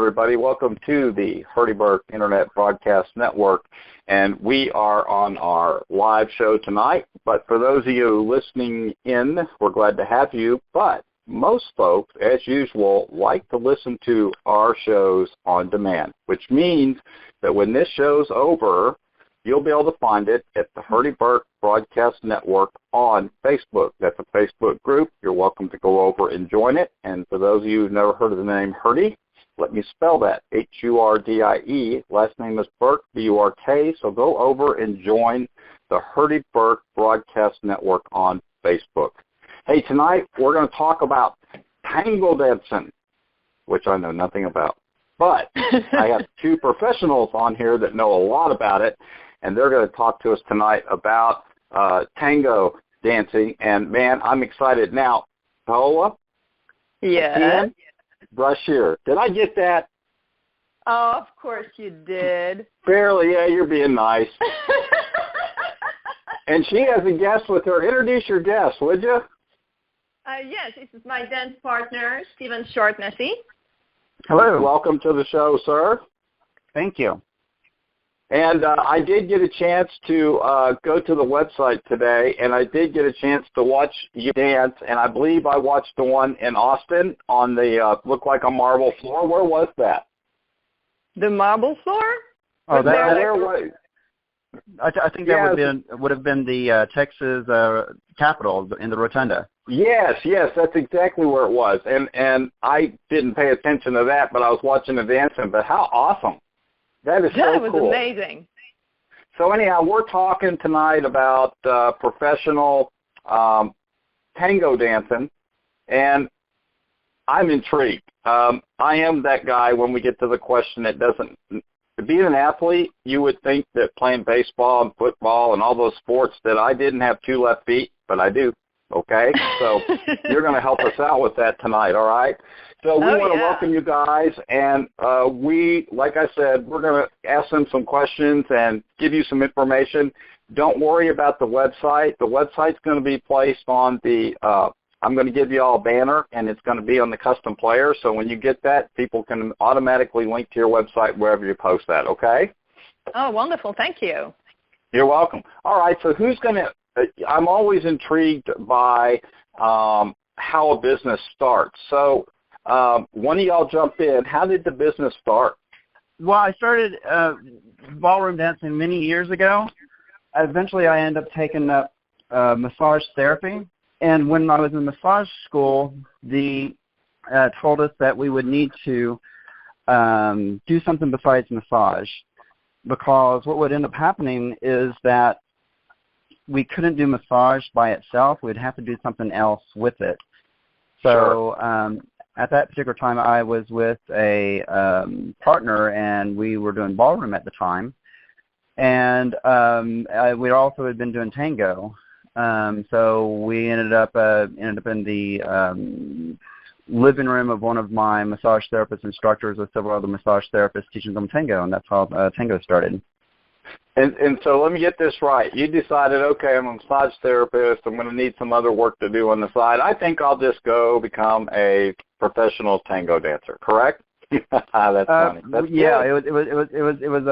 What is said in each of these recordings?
everybody. Welcome to the Hurdyburg Internet Broadcast Network. And we are on our live show tonight. But for those of you listening in, we're glad to have you. But most folks, as usual, like to listen to our shows on demand, which means that when this show's over, you'll be able to find it at the Hurdyburg Broadcast Network on Facebook. That's a Facebook group. You're welcome to go over and join it. And for those of you who've never heard of the name Hurdy, let me spell that, Hurdie. Last name is Burke, B-U-R-K. So go over and join the Hurdyburg Broadcast Network on Facebook. Hey, tonight we're going to talk about tango dancing, which I know nothing about. But I have two professionals on here that know a lot about it, and they're going to talk to us tonight about tango dancing. And, man, I'm excited. Now, Paola? Yeah. Brashear. Did I get that? Oh, of course you did. Barely. Yeah, you're being nice. And she has a guest with her. Introduce your guest, would you? Yes, this is my dance partner, Stephen Shortnessy. Hello. Welcome to the show, sir. Thank you. And I did get a chance to go to the website today, and I did get a chance to watch you dance, and I believe I watched the one in Austin on the looked like a marble floor. Where was that? The marble floor? Oh, where was? I think that would have been the Texas Capitol in the Rotunda. Yes, that's exactly where it was. And I didn't pay attention to that, but I was watching the dancing. But how awesome. That is so cool. That was amazing. So anyhow, we're talking tonight about professional tango dancing, and I'm intrigued. I am that guy when we get to the question that doesn't – being an athlete, you would think that playing baseball and football and all those sports that I didn't have two left feet, but I do. Okay, so you're going to help us out with that tonight, all right? So we want to welcome you guys, and we, like I said, we're going to ask them some questions and give you some information. Don't worry about the website. The website's going to be placed on the I'm going to give you all a banner, and it's going to be on the custom player. So when you get that, people can automatically link to your website wherever you post that, okay? Oh, wonderful. Thank you. You're welcome. All right, so who's going to I'm always intrigued by how a business starts. So one of y'all jump in. How did the business start? Well, I started ballroom dancing many years ago. Eventually, I ended up taking up massage therapy. And when I was in massage school, they told us that we would need to do something besides massage, because what would end up happening is that we couldn't do massage by itself. We'd have to do something else with it. So at that particular time, I was with a partner, and we were doing ballroom at the time. And we also had been doing tango. So we ended up in the living room of one of my massage therapist instructors with several other massage therapists teaching them tango, and that's how tango started. And so let me get this right. You decided, okay, I'm a massage therapist. I'm going to need some other work to do on the side. I think I'll just go become a professional tango dancer. Correct? That's funny. That's yeah, good. It was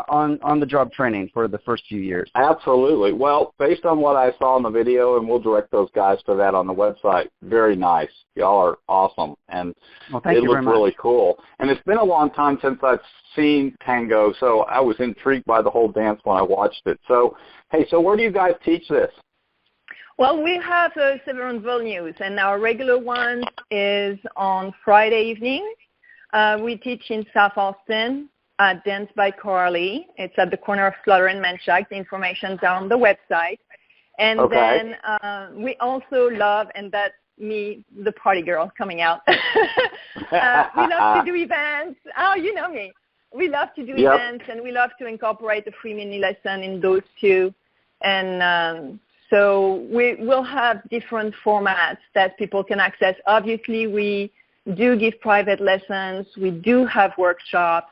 on the job training for the first few years. Absolutely. Well, based on what I saw in the video, and we'll direct those guys to that on the website. Very nice. Y'all are awesome, and it looks really cool. And it's been a long time since I've seen tango, so I was intrigued by the whole dance when I watched it. So, hey, so where do you guys teach this? Well, we have several venues, and our regular one is on Friday evening. We teach in South Austin at Dance by Carly. It's at the corner of Slaughter and Manchac. The information's on the website. And then we also love, and that's me, the party girl coming out. We love to do events. Oh, you know me. We love to do events, and we love to incorporate a free mini lesson in those two. And so we will have different formats that people can access. Obviously, we do give private lessons. We do have workshops,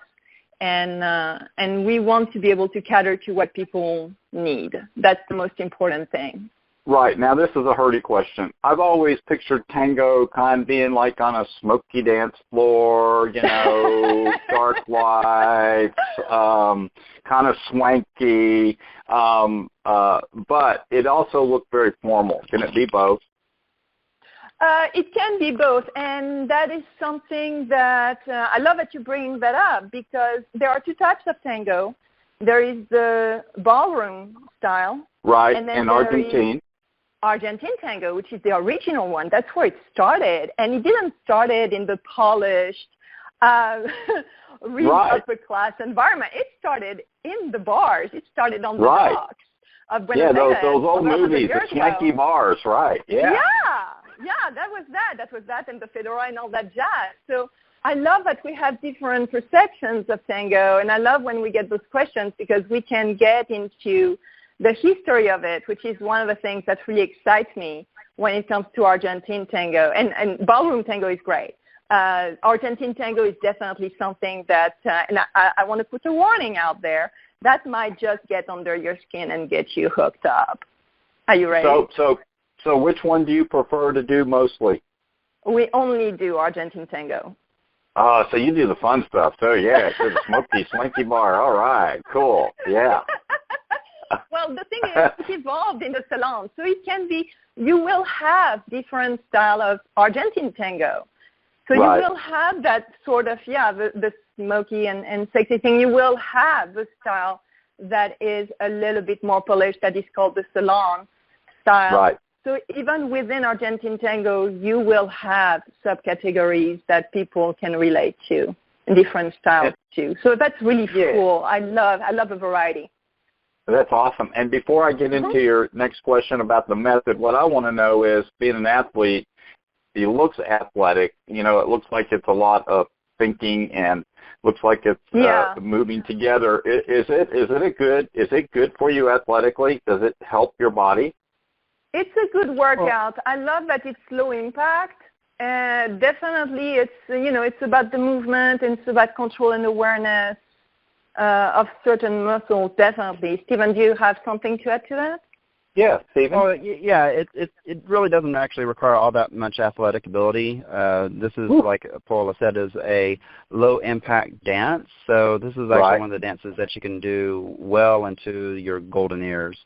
and we want to be able to cater to what people need. That's the most important thing. Right. Now, this is a Hurdy question. I've always pictured tango kind of being like on a smoky dance floor, dark lights, kind of swanky, but it also looked very formal. Can it be both? It can be both, and that is something that I love that you bring that up, because there are two types of tango. There is the ballroom style. Right, and Argentine. Argentine tango, which is the original one. That's where it started. And it didn't start in the polished, real upper class environment. It started in the bars. It started on the docks of Buenos Aires. Yeah, those old movies, the swanky bars, right. Yeah, that was that, and the fedora and all that jazz. So I love that we have different perceptions of tango, and I love when we get those questions, because we can get into the history of it, which is one of the things that really excites me when it comes to Argentine tango. And ballroom tango is great. Argentine tango is definitely something that, and I want to put a warning out there, that might just get under your skin and get you hooked up. Are you ready? So which one do you prefer to do mostly? We only do Argentine tango. So you do the fun stuff. So, yeah, so the smoky, swanky bar. All right, cool. Yeah. Well, the thing is, it evolved in the salon. So it can be, you will have different style of Argentine tango. So you will have that sort of, the smoky and sexy thing. You will have the style that is a little bit more polished, that is called the salon style. Right. So even within Argentine tango, you will have subcategories that people can relate to, different styles too. So that's really cool. I love the variety. That's awesome. And before I get into your next question about the method, what I want to know is, being an athlete, it looks athletic. It looks like it's a lot of thinking and looks like it's moving together. Is it good for you athletically? Does it help your body? It's a good workout. I love that it's low impact. Definitely, it's about the movement, and it's about control and awareness of certain muscles, definitely. Stephen, do you have something to add to that? Yeah, Stephen. Well, it really doesn't actually require all that much athletic ability. This is, like Paula said, is a low-impact dance. So this is actually one of the dances that you can do well into your golden years.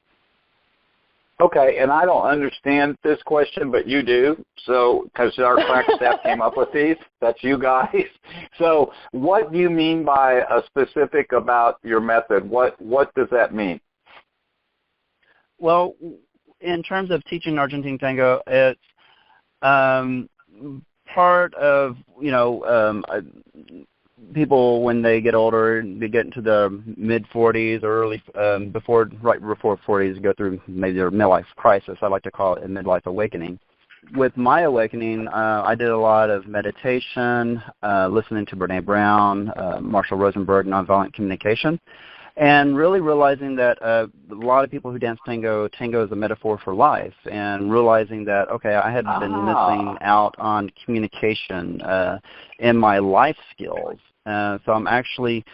Okay, and I don't understand this question, but you do. So, because our crack staff came up with these, that's you guys. So, what do you mean by a specific about your method? What does that mean? Well, in terms of teaching Argentine tango, it's part of people when they get older, they get into the mid-40s or early right before 40s, go through maybe their midlife crisis. I like to call it a midlife awakening. With my awakening, I did a lot of meditation, listening to Brene Brown, Marshall Rosenberg, nonviolent communication, and really realizing that a lot of people who dance tango is a metaphor for life, and realizing that, okay, I had been missing out on communication in my life skills. So I'm actually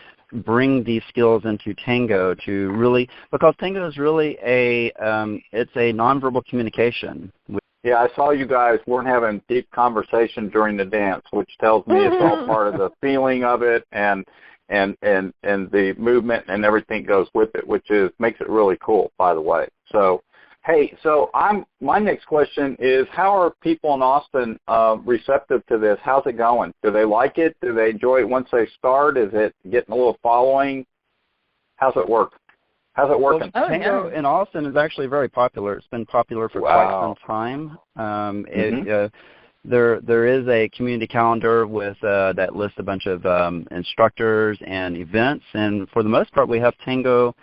bring these skills into tango to really, because tango is really it's a nonverbal communication. Yeah, I saw you guys weren't having deep conversation during the dance, which tells me it's all part of the feeling of it and the movement and everything goes with it, which makes it really cool, by the way. So, hey, my next question is, how are people in Austin receptive to this? How's it going? Do they like it? Do they enjoy it once they start? Is it getting a little following? How's it work? How's it working? Well, tango in Austin is actually very popular. It's been popular for quite some time. There is a community calendar with that lists a bunch of instructors and events, and for the most part, we have tango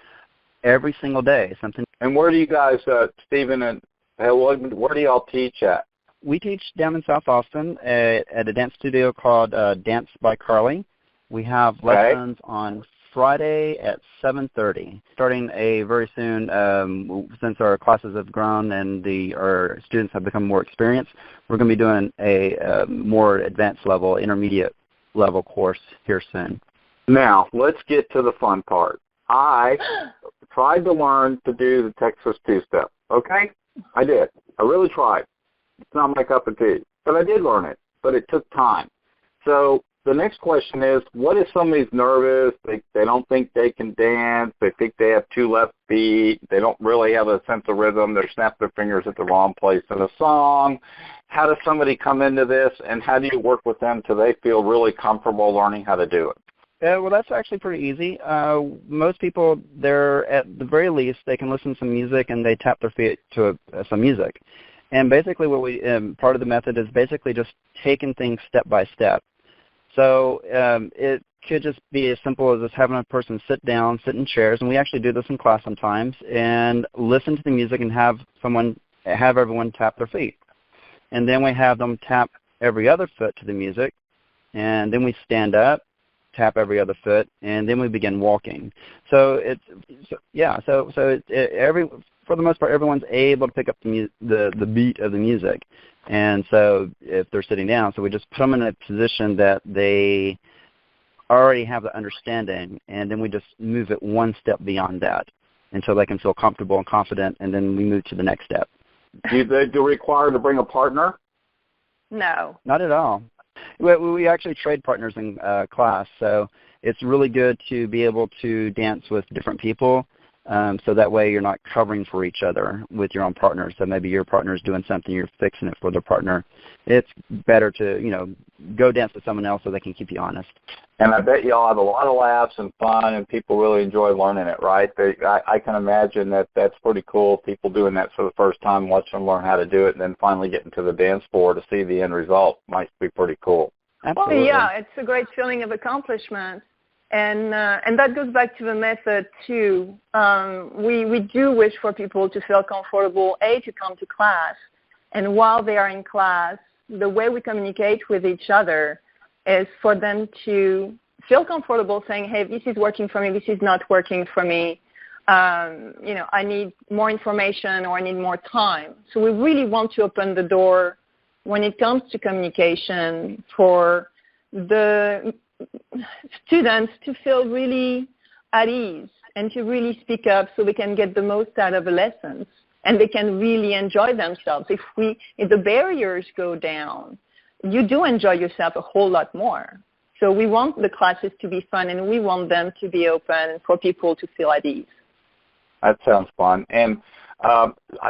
every single day. And where do you guys, Stephen, and where do y'all teach at? We teach down in South Austin at a dance studio called Dance by Carly. We have lessons on Friday at 7:30. Starting very soon, since our classes have grown and our students have become more experienced, we're going to be doing a more advanced level, intermediate level course here soon. Now, let's get to the fun part. I tried to learn to do the Texas two-step, okay? I did. I really tried. It's not my cup of tea. But I did learn it. But it took time. So the next question is, what if somebody's nervous, they don't think they can dance, they think they have two left feet, they don't really have a sense of rhythm, they snap their fingers at the wrong place in a song? How does somebody come into this, and how do you work with them till they feel really comfortable learning how to do it? Well, that's actually pretty easy. Most people, they're at the very least, they can listen to some music and they tap their feet to some music. And basically what we, part of the method is basically just taking things step by step. So it could just be as simple as just having a person sit down, sit in chairs, and we actually do this in class sometimes, and listen to the music and have everyone tap their feet. And then we have them tap every other foot to the music, and then we stand up, tap every other foot, and then we begin walking. So for the most part, everyone's able to pick up the beat of the music. And so if they're sitting down, so we just put them in a position that they already have the understanding, and then we just move it one step beyond that until they can feel comfortable and confident, and then we move to the next step. Do they require to bring a partner? No. Not at all. We actually trade partners in class, so it's really good to be able to dance with different people. So that way you're not covering for each other with your own partner. So maybe your partner's doing something, you're fixing it for their partner. It's better to, go dance with someone else so they can keep you honest. And I bet y'all have a lot of laughs and fun, and people really enjoy learning it, right? I can imagine that's pretty cool, people doing that for the first time, watching them learn how to do it, and then finally getting to the dance floor to see the end result might be pretty cool. Absolutely. Well, yeah, it's a great feeling of accomplishment. And that goes back to the method, too. We do wish for people to feel comfortable, to come to class. And while they are in class, the way we communicate with each other is for them to feel comfortable saying, hey, this is working for me, this is not working for me. I need more information or I need more time. So we really want to open the door when it comes to communication for the students to feel really at ease and to really speak up so they can get the most out of the lessons and they can really enjoy themselves. If the barriers go down, you do enjoy yourself a whole lot more. So we want the classes to be fun and we want them to be open for people to feel at ease. That sounds fun. And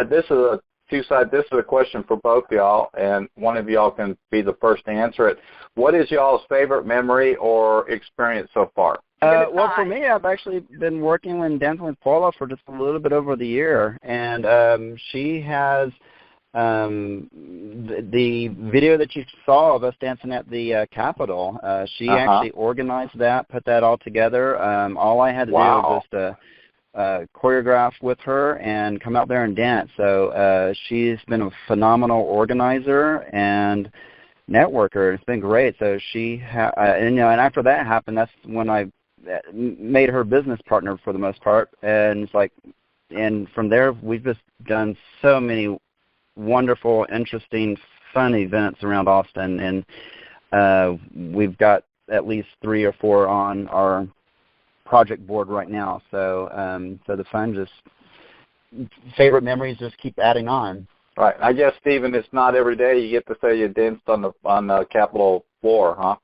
this is a question for both y'all, and one of y'all can be the first to answer it. What is y'all's favorite memory or experience so far? Well, for me, I've actually been working and dancing with Paula for just a little bit over the year, and she has the video that you saw of us dancing at the Capitol. She actually organized that, put that all together. All I had to do was just choreograph with her and come out there and dance. So she's been a phenomenal organizer and networker. It's been great. So and after that happened, that's when I made her business partner for the most part. And it's like, and from there we've just done so many wonderful, interesting, fun events around Austin, and we've got at least 3 or 4 on our project board right now. So so the fun, favorite memories just keep adding on. Right. I guess, Stephen, it's not every day you get to say you danced on the Capitol floor, huh?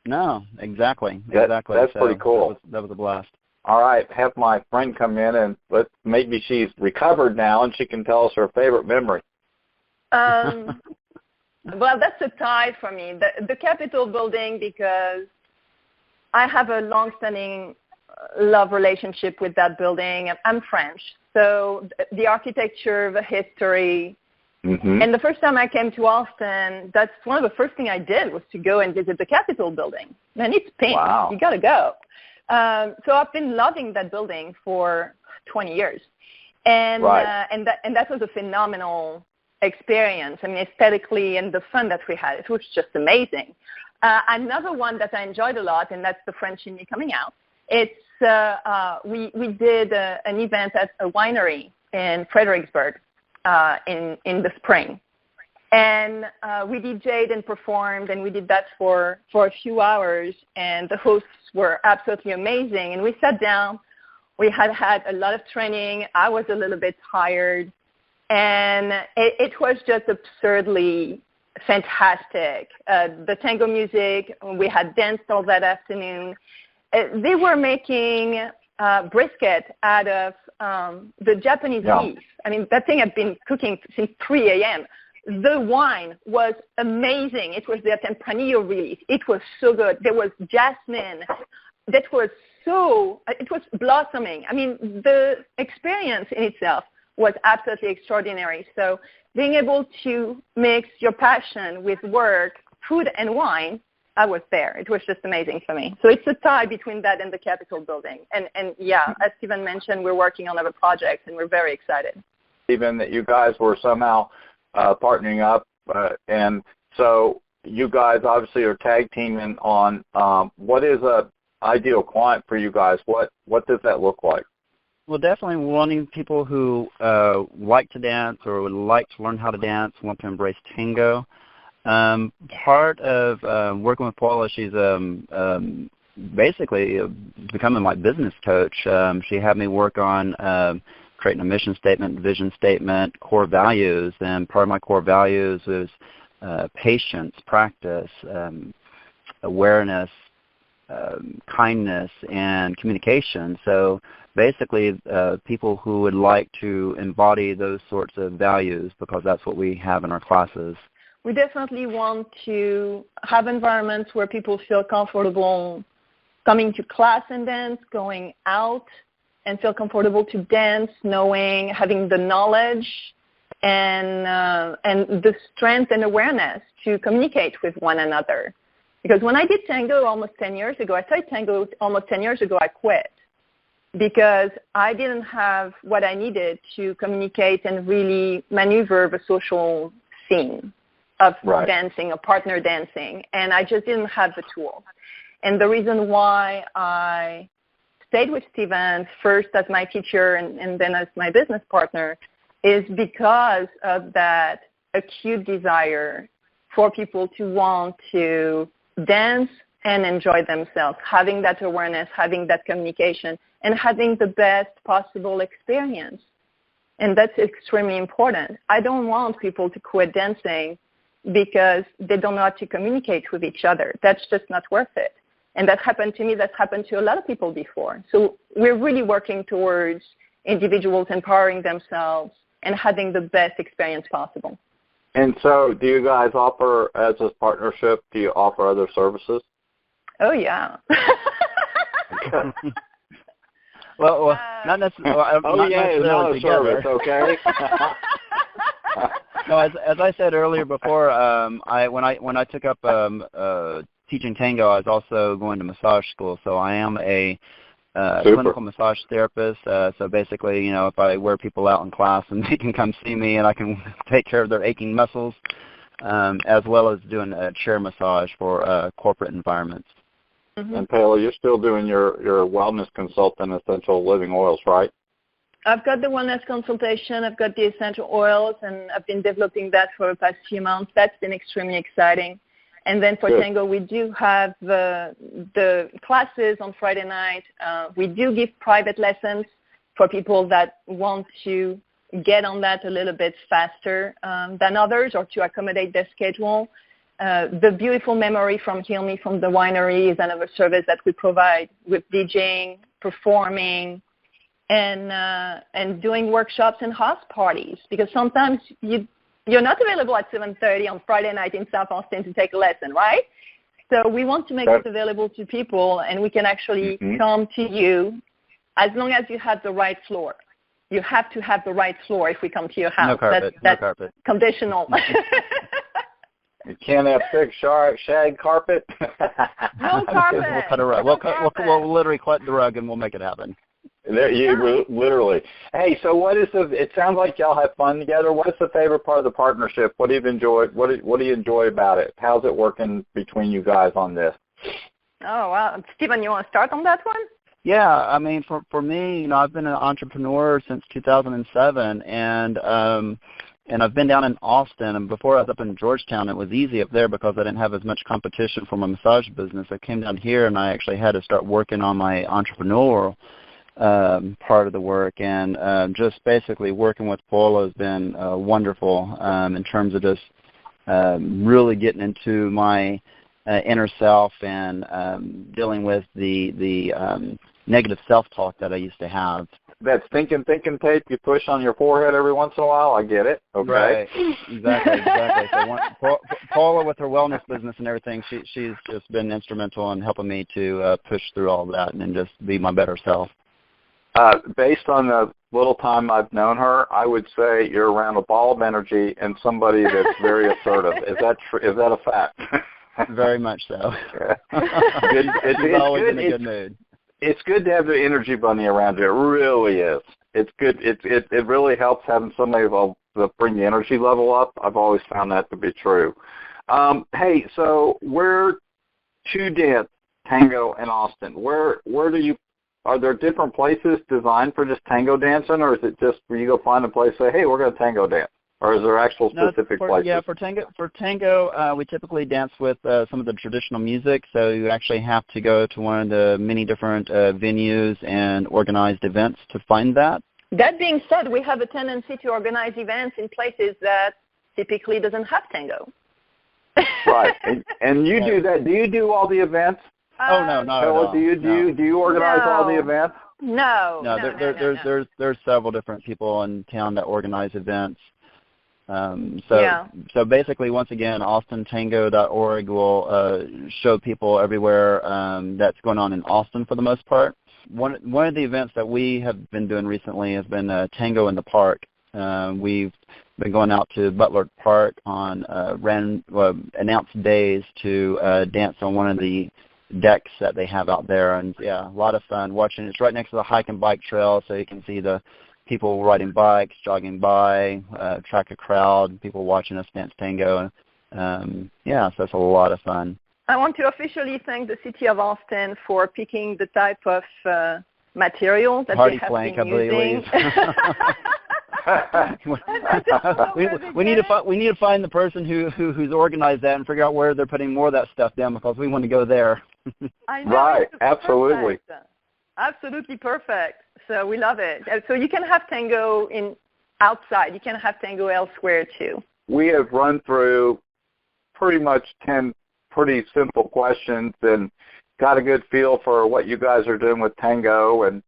No, exactly. That's pretty cool. That was a blast. All right, have my friend come in and maybe she's recovered now and she can tell us her favorite memory. Well, that's a tie for me. The Capitol building, because I have a long-standing love relationship with that building. I'm French, so the architecture, the history. Mm-hmm. And the first time I came to Austin, that's one of the first things I did was to go and visit the Capitol building. Man, it's pink. Wow. You got to go. So I've been loving that building for 20 years. And, right. and that was a phenomenal experience. I mean, aesthetically and the fun that we had, it was just amazing. Another one that I enjoyed a lot, and that's the French in me coming out. It's we did an event at a winery in Fredericksburg in the spring, and we DJ'd and performed, and we did that for a few hours, and the hosts were absolutely amazing. And we sat down. We had a lot of training. I was a little bit tired. And it was just absurdly fantastic. The tango music, we had dance all that afternoon. They were making brisket out of the Japanese beef. I mean, that thing had been cooking since 3 a.m. The wine was amazing. It was their Tempranillo release. It was so good. There was jasmine. That was it was blossoming. I mean, the experience in itself was absolutely extraordinary. So being able to mix your passion with work, food, and wine, I was there. It was just amazing for me. So it's a tie between that and the Capitol building. And yeah, as Stephen mentioned, we're working on other projects, and we're very excited. Stephen, that you guys were somehow partnering up, and so you guys obviously are tag teaming on what is a ideal client for you guys? What does that look like? Well, definitely wanting people who like to dance or would like to learn how to dance, want to embrace tango. Part of working with Paula, she's basically becoming my business coach. She had me work on creating a mission statement, vision statement, core values, and part of my core values is patience, practice, awareness, kindness, and communication. So basically people who would like to embody those sorts of values, because that's what we have in our classes. We definitely want to have environments where people feel comfortable coming to class and dance, going out and feel comfortable to dance, knowing, having the knowledge and the strength and awareness to communicate with one another. Because when I did tango almost 10 years ago, I started tango almost 10 years ago, I quit because I didn't have what I needed to communicate and really maneuver the social scene of dancing, or partner dancing, and I just didn't have the tools. And the reason why I stayed with Stephen first as my teacher and then as my business partner is because of that acute desire for people to want to dance and enjoy themselves, having that awareness, having that communication, and having the best possible experience. And that's extremely important. I don't want people to quit dancing because they don't know how to communicate with each other. That's just not worth it. And that happened to me. That's happened to a lot of people before. So we're really working towards individuals empowering themselves and having the best experience possible. And so do you guys offer, as a partnership, do you offer other services? Oh, yeah. well, not necessarily. Not necessarily together. Service, okay? No, as I said earlier before, when I took up teaching tango, I was also going to massage school. So I am a clinical massage therapist. So basically, you know, if I wear people out in class and they can come see me and I can take care of their aching muscles, as well as doing a chair massage for corporate environments. Mm-hmm. And Paula, you're still doing your wellness consultant, essential living oils, right? I've got the wellness consultation, I've got the essential oils, and I've been developing that for the past few months. That's been extremely exciting. And then for Tango, we do have the classes on Friday night. We do give private lessons for people that want to get on that a little bit faster than others or to accommodate their schedule. The Beautiful Memory from Heal Me from the Winery is another service that we provide with DJing, performing, and doing workshops and house parties, because sometimes you're not available at 7:30 on Friday night in South Austin to take a lesson, right? So we want to make it available to people, and we can actually come to you as long as you have the right floor. You have to have the right floor if we come to your house. No carpet. That's no carpet. Conditional. You can't have thick shag carpet. No carpet. We'll cut a rug. We'll literally cut the rug and we'll make it happen. There, you literally. Hey, so what is it sounds like y'all have fun together. What's the favorite part of the partnership? What do you enjoy? What do you enjoy about it? How's it working between you guys on this? Oh, wow. Stephen, you want to start on that one? Yeah, I mean, for me, you know, I've been an entrepreneur since 2007, and I've been down in Austin, and before I was up in Georgetown, it was easy up there because I didn't have as much competition for my massage business. I came down here, and I actually had to start working on my entrepreneurial part of the work, and just basically working with Paula has been wonderful in terms of just really getting into my inner self and dealing with the negative self-talk that I used to have. That thinking tape you push on your forehead every once in a while, I get it. Okay. Right. Exactly. So Paula, with her wellness business and everything, she's just been instrumental in helping me to push through all of that and just be my better self. Based on the little time I've known her, I would say you're around a ball of energy and somebody that's very assertive. Is that is that a fact? Very much so. It's always good. In a good mood. It's good to have the energy bunny around you. It really is. It's good. It really helps having somebody to bring the energy level up. I've always found that to be true. Hey, so where to dance, Tango and Austin? Where do you? Are there different places designed for just tango dancing, or is it just where you go find a place and say, hey, we're going to tango dance? Or is there actual specific places? Yeah, for tango, we typically dance with some of the traditional music, so you actually have to go to one of the many different venues and organized events to find that. That being said, we have a tendency to organize events in places that typically doesn't have tango. Right, and you do that. Do you do all the events? Oh no, not at all. Do you organize all the events? No. There's several different people in town that organize events. So basically, once again, austintango.org will show people everywhere that's going on in Austin for the most part. One of the events that we have been doing recently has been Tango in the Park. We've been going out to Butler Park on announced days to dance on one of the decks that they have out there, and a lot of fun watching. It's right next to the hike and bike trail, so you can see the people riding bikes, jogging by, track a crowd, people watching us dance tango. So it's a lot of fun. I want to officially thank the City of Austin for picking the type of material that Hardy they have plank, been using. we need to find the person who's organized that and figure out where they're putting more of that stuff down, because we want to go there. I know, right, absolutely. Absolutely perfect. So we love it. So you can have tango outside. You can have tango elsewhere too. We have run through pretty much 10 pretty simple questions and got a good feel for what you guys are doing with tango and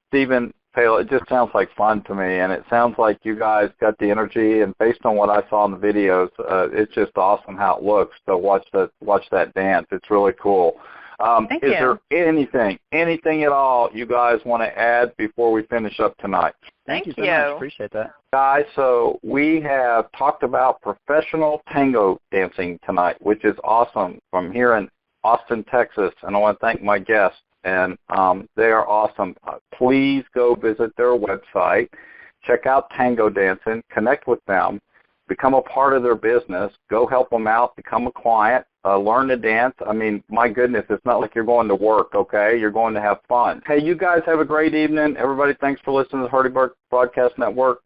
Stephen. It just sounds like fun to me, and it sounds like you guys got the energy, and based on what I saw in the videos, it's just awesome how it looks to watch that dance. It's really cool. Thank you. Is there anything at all you guys want to add before we finish up tonight? Thank you so much. Appreciate that. Guys, so we have talked about professional tango dancing tonight, which is awesome, from here in Austin, Texas, and I want to thank my guests. And they are awesome. Please go visit their website, check out Tango Dancing, connect with them, become a part of their business, go help them out, become a client, learn to dance. I mean, my goodness, it's not like you're going to work, okay? You're going to have fun. Hey, you guys have a great evening. Everybody, thanks for listening to the Hardy Broadcast Network.